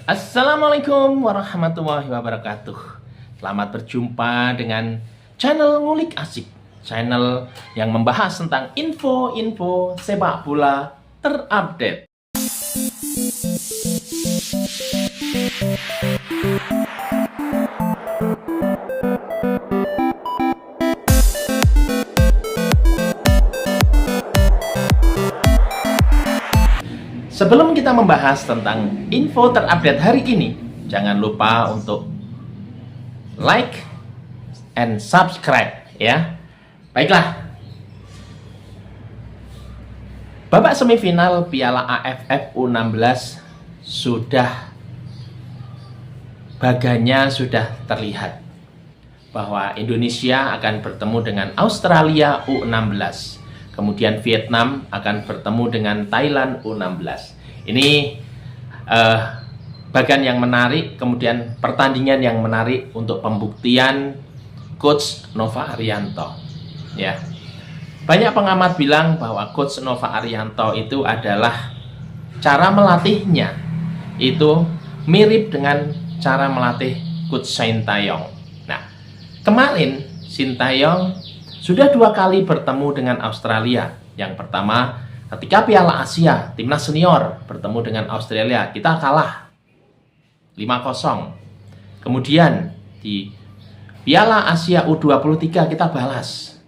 Assalamualaikum warahmatullahi wabarakatuh. Selamat berjumpa dengan channel Ngulik Asik, channel yang membahas tentang info-info sepak bola terupdate. Sebelum kita membahas tentang info terupdate hari ini, jangan lupa untuk like and subscribe ya. Baiklah. Babak semifinal Piala AFF U16 baganya sudah terlihat bahwa Indonesia akan bertemu dengan Australia U16. Kemudian Vietnam akan bertemu dengan Thailand U16. Ini bagian yang menarik, kemudian pertandingan yang menarik untuk pembuktian Coach Nova Arianto. Ya, banyak pengamat bilang bahwa Coach Nova Arianto itu adalah cara melatihnya itu mirip dengan cara melatih Coach Sintayong. Nah, kemarin Sintayong sudah 2 kali bertemu dengan Australia. Yang pertama, ketika Piala Asia, timnas senior bertemu dengan Australia, kita kalah 5-0. Kemudian di Piala Asia U23 kita balas.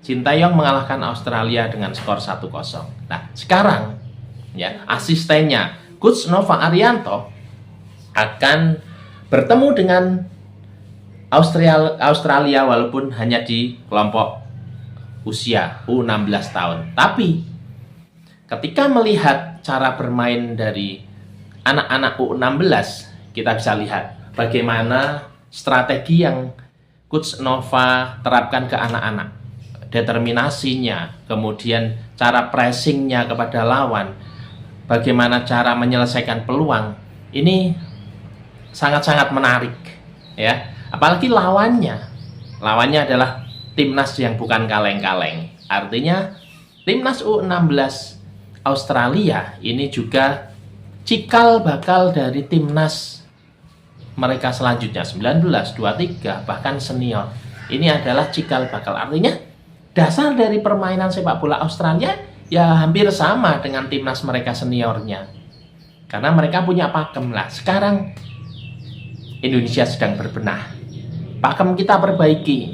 Sintayong mengalahkan Australia dengan skor 1-0. Nah, sekarang ya, asistennya Coach Nova Arianto akan bertemu dengan Australia walaupun hanya di kelompok usia U16 tahun. Tapi ketika melihat cara bermain dari anak-anak U16, kita bisa lihat bagaimana strategi yang Coach Nova terapkan ke anak-anak. Determinasinya, kemudian cara pressingnya kepada lawan, bagaimana cara menyelesaikan peluang. Ini sangat-sangat menarik ya. Apalagi lawannya adalah timnas yang bukan kaleng-kaleng. Artinya timnas U16 Australia ini juga cikal bakal dari timnas mereka selanjutnya 19, 23, bahkan senior. Ini adalah cikal bakal. Artinya dasar dari permainan sepak bola Australia ya hampir sama dengan timnas mereka seniornya. Karena mereka punya pakem lah. Sekarang Indonesia sedang berbenah. Pakem kita perbaiki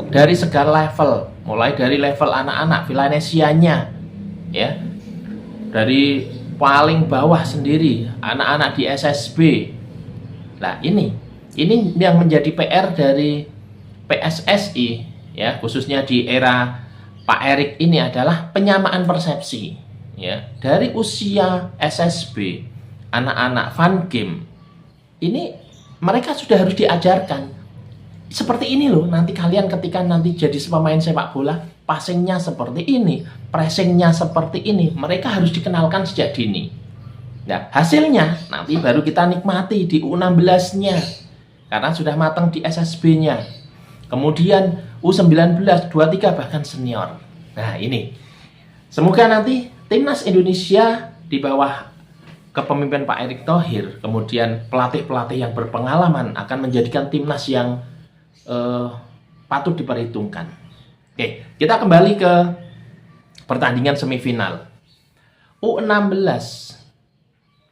dari segala level, mulai dari level anak-anak Vilanesianya ya, dari paling bawah sendiri anak-anak di SSB. Nah, ini yang menjadi PR dari PSSI ya, khususnya di era Pak Erik ini adalah penyamaan persepsi ya, dari usia SSB, anak-anak Van Game ini mereka sudah harus diajarkan seperti ini loh. Nanti kalian ketika nanti jadi pemain sepak bola, passingnya seperti ini, pressingnya seperti ini. Mereka harus dikenalkan sejak dini. Nah, hasilnya nanti baru kita nikmati di U16-nya karena sudah matang di SSB-nya. Kemudian U19, 23 bahkan senior. Nah, ini semoga nanti timnas Indonesia di bawah kepemimpinan Pak Erick Thohir, kemudian pelatih-pelatih yang berpengalaman akan menjadikan timnas yang patut diperhitungkan. Oke, kita kembali ke pertandingan semifinal. U16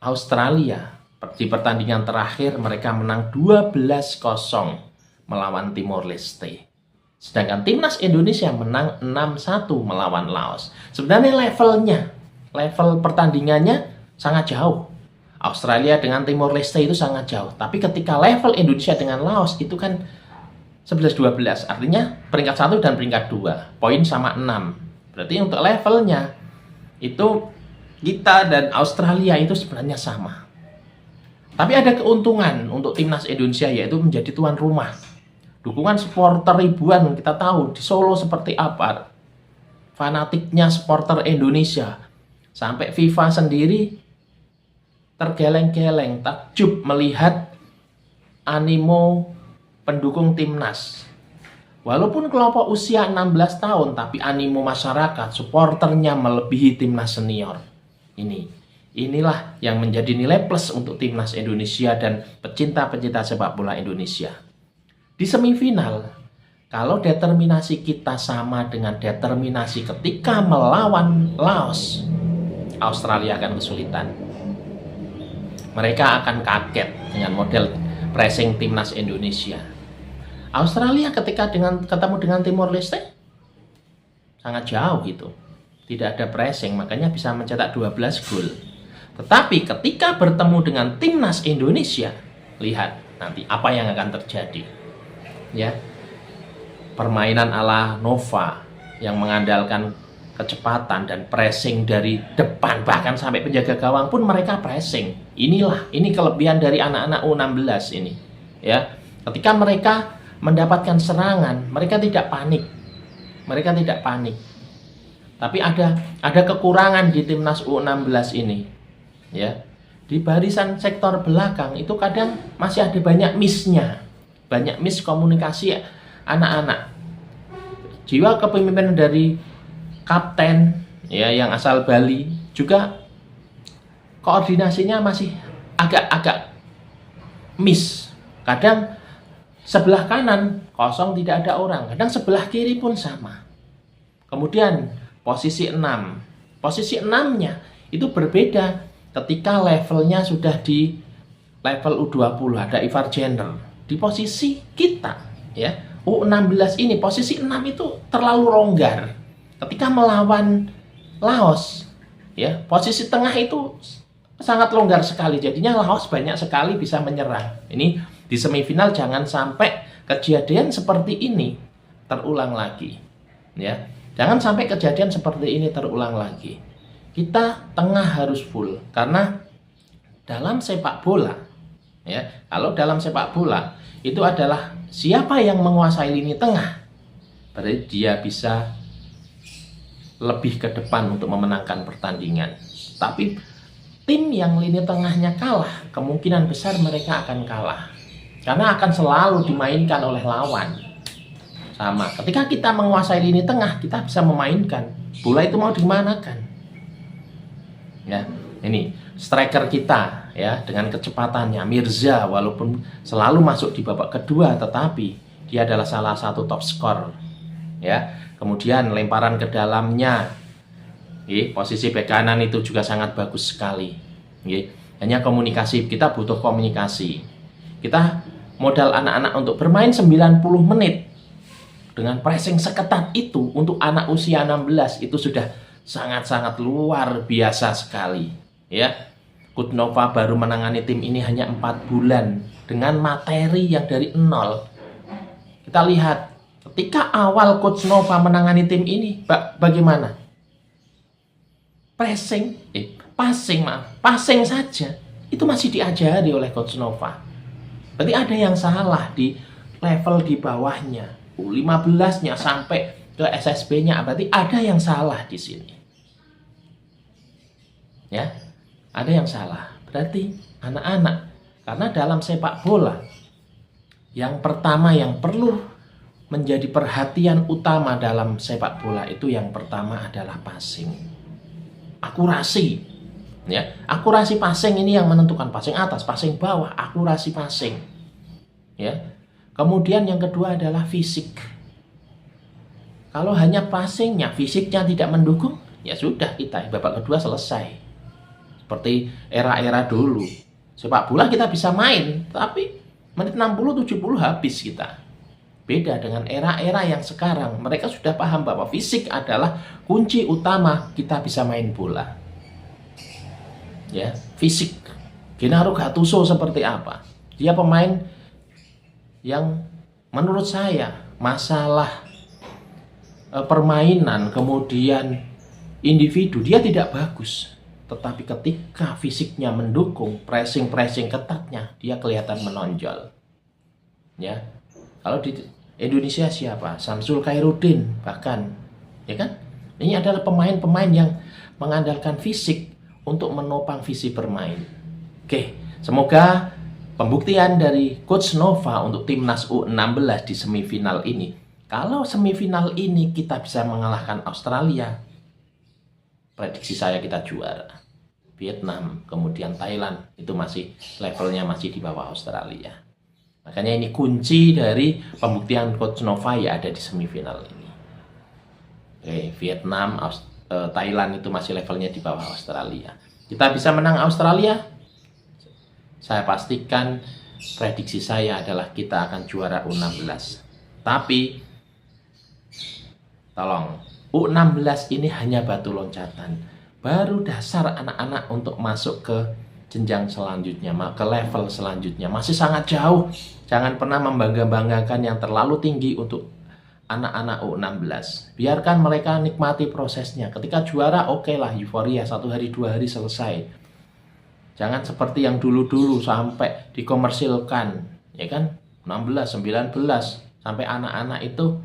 Australia di pertandingan terakhir mereka menang 12-0 melawan Timor Leste. Sedangkan timnas Indonesia menang 6-1 melawan Laos. Sebenarnya level pertandingannya sangat jauh. Australia dengan Timor Leste itu sangat jauh. Tapi ketika level Indonesia dengan Laos itu kan 11-12. Artinya peringkat 1 dan peringkat 2. Poin sama 6. Berarti untuk levelnya itu kita dan Australia itu sebenarnya sama. Tapi ada keuntungan untuk timnas Indonesia, yaitu menjadi tuan rumah. Dukungan supporter ribuan, kita tahu di Solo seperti apa. Fanatiknya supporter Indonesia. Sampai FIFA sendiri tergeleng-geleng, takjub melihat animo pendukung timnas. Walaupun kelompok usia 16 tahun, tapi animo masyarakat, supporternya melebihi timnas senior. Inilah yang menjadi nilai plus untuk timnas Indonesia dan pecinta-pecinta sepak bola Indonesia. Di semifinal, kalau determinasi kita sama dengan determinasi ketika melawan Laos, Australia akan kesulitan. Mereka akan kaget dengan model pressing timnas Indonesia. Australia ketika ketemu dengan Timor Leste sangat jauh gitu. Tidak ada pressing, makanya bisa mencetak 12 gol. Tetapi ketika bertemu dengan timnas Indonesia, lihat nanti apa yang akan terjadi. Ya. Permainan ala Nova yang mengandalkan kecepatan dan pressing dari depan, bahkan sampai penjaga gawang pun mereka pressing. Ini kelebihan dari anak-anak U16 ini. Ya. Ketika mereka mendapatkan serangan, mereka tidak panik. Mereka tidak panik. Tapi ada kekurangan di timnas U16 ini. Ya, di barisan sektor belakang itu kadang masih ada banyak miss-nya, banyak miskomunikasi anak-anak. Jiwa kepemimpinan dari kapten ya yang asal Bali juga koordinasinya masih agak miss. Kadang sebelah kanan kosong tidak ada orang, kadang sebelah kiri pun sama. Kemudian posisi 6. Posisi 6-nya itu berbeda ketika levelnya sudah di level U20, ada Ivar Jenner. Di posisi kita, ya, U16 ini, posisi 6 itu terlalu longgar. Ketika melawan Laos, ya, posisi tengah itu sangat longgar sekali. Jadinya Laos banyak sekali bisa menyerang. Ini di semifinal jangan sampai kejadian seperti ini terulang lagi. Ya, jangan sampai kejadian seperti ini terulang lagi. Kita tengah harus full, karena dalam sepak bola, ya, kalau dalam sepak bola itu adalah siapa yang menguasai lini tengah, berarti dia bisa lebih ke depan untuk memenangkan pertandingan. Tapi tim yang lini tengahnya kalah, kemungkinan besar mereka akan kalah, karena akan selalu dimainkan oleh lawan. Sama, ketika kita menguasai lini tengah, kita bisa memainkan bola itu mau dimanakan. Ya, ini striker kita ya dengan kecepatannya Mirza, walaupun selalu masuk di babak kedua, tetapi dia adalah salah satu top skor. Ya, kemudian lemparan ke dalamnya, posisi bek kanan itu juga sangat bagus sekali. Hanya komunikasi, kita butuh komunikasi. Kita modal anak-anak untuk bermain 90 menit dengan pressing seketat itu untuk anak usia 16 itu sudah sangat-sangat luar biasa sekali. Ya, Coach Nova baru menangani tim ini hanya 4 bulan dengan materi yang dari nol. Kita lihat ketika awal Coach Nova menangani tim ini, bagaimana? Passing saja itu masih diajari oleh Coach Nova. Berarti ada yang salah di level di bawahnya, U15-nya sampai ke SSB-nya, berarti ada yang salah di sini. Ya, ada yang salah. Berarti anak-anak, karena dalam sepak bola yang pertama yang perlu menjadi perhatian utama dalam sepak bola itu yang pertama adalah passing. Akurasi. Ya, akurasi passing ini yang menentukan, passing atas, passing bawah, akurasi passing. Ya. Kemudian yang kedua adalah fisik. Kalau hanya passingnya, fisiknya tidak mendukung, ya sudah, kita babak kedua selesai. Seperti era-era dulu. Sepak bola kita bisa main, tapi menit 60-70 habis kita. Beda dengan era-era yang sekarang. Mereka sudah paham bahwa fisik adalah kunci utama kita bisa main bola. Ya, fisik. Gennaro Gattuso seperti apa? Dia pemain yang menurut saya masalah permainan, kemudian individu, dia tidak bagus. Tetapi ketika fisiknya mendukung, pressing ketatnya, dia kelihatan menonjol. Ya, kalau di Indonesia siapa? Samsul Khairuddin bahkan, ya kan? Ini adalah pemain-pemain yang mengandalkan fisik untuk menopang visi bermain. Oke, semoga pembuktian dari Coach Nova untuk timnas U16 di semifinal ini. Kalau semifinal ini kita bisa mengalahkan Australia, prediksi saya kita juara. Vietnam, kemudian Thailand, itu masih levelnya masih di bawah Australia. Makanya ini kunci dari pembuktian Coach Nova ya ada di semifinal ini. Oke, Vietnam, Thailand itu masih levelnya di bawah Australia. Kita bisa menang Australia? Saya pastikan prediksi saya adalah kita akan juara U16. Tapi tolong, U16 ini hanya batu loncatan. Baru dasar anak-anak untuk masuk ke jenjang selanjutnya, ke level selanjutnya. Masih sangat jauh. Jangan pernah membangga-banggakan yang terlalu tinggi untuk anak-anak U16. Biarkan mereka nikmati prosesnya. Ketika juara, oke lah, euforia. 1 hari, 2 hari selesai. Jangan seperti yang dulu-dulu sampai dikomersilkan. Ya kan? 16, 19. Sampai anak-anak itu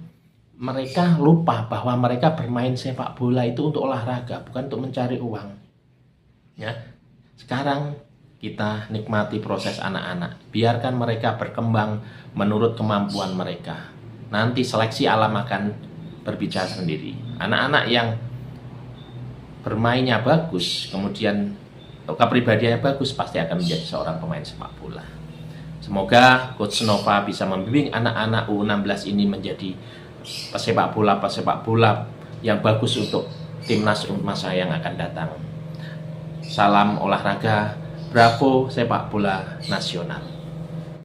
mereka lupa bahwa mereka bermain sepak bola itu untuk olahraga, bukan untuk mencari uang. Ya, sekarang kita nikmati proses anak-anak, biarkan mereka berkembang menurut kemampuan mereka. Nanti seleksi alam akan berbicara sendiri. Anak-anak yang bermainnya bagus, kemudian kepribadiannya bagus, pasti akan menjadi seorang pemain sepak bola. Semoga Coach Nova bisa membimbing anak-anak U16 ini menjadi pesepak bola yang bagus untuk timnas masa yang akan datang. Salam olahraga, bravo sepak bola nasional.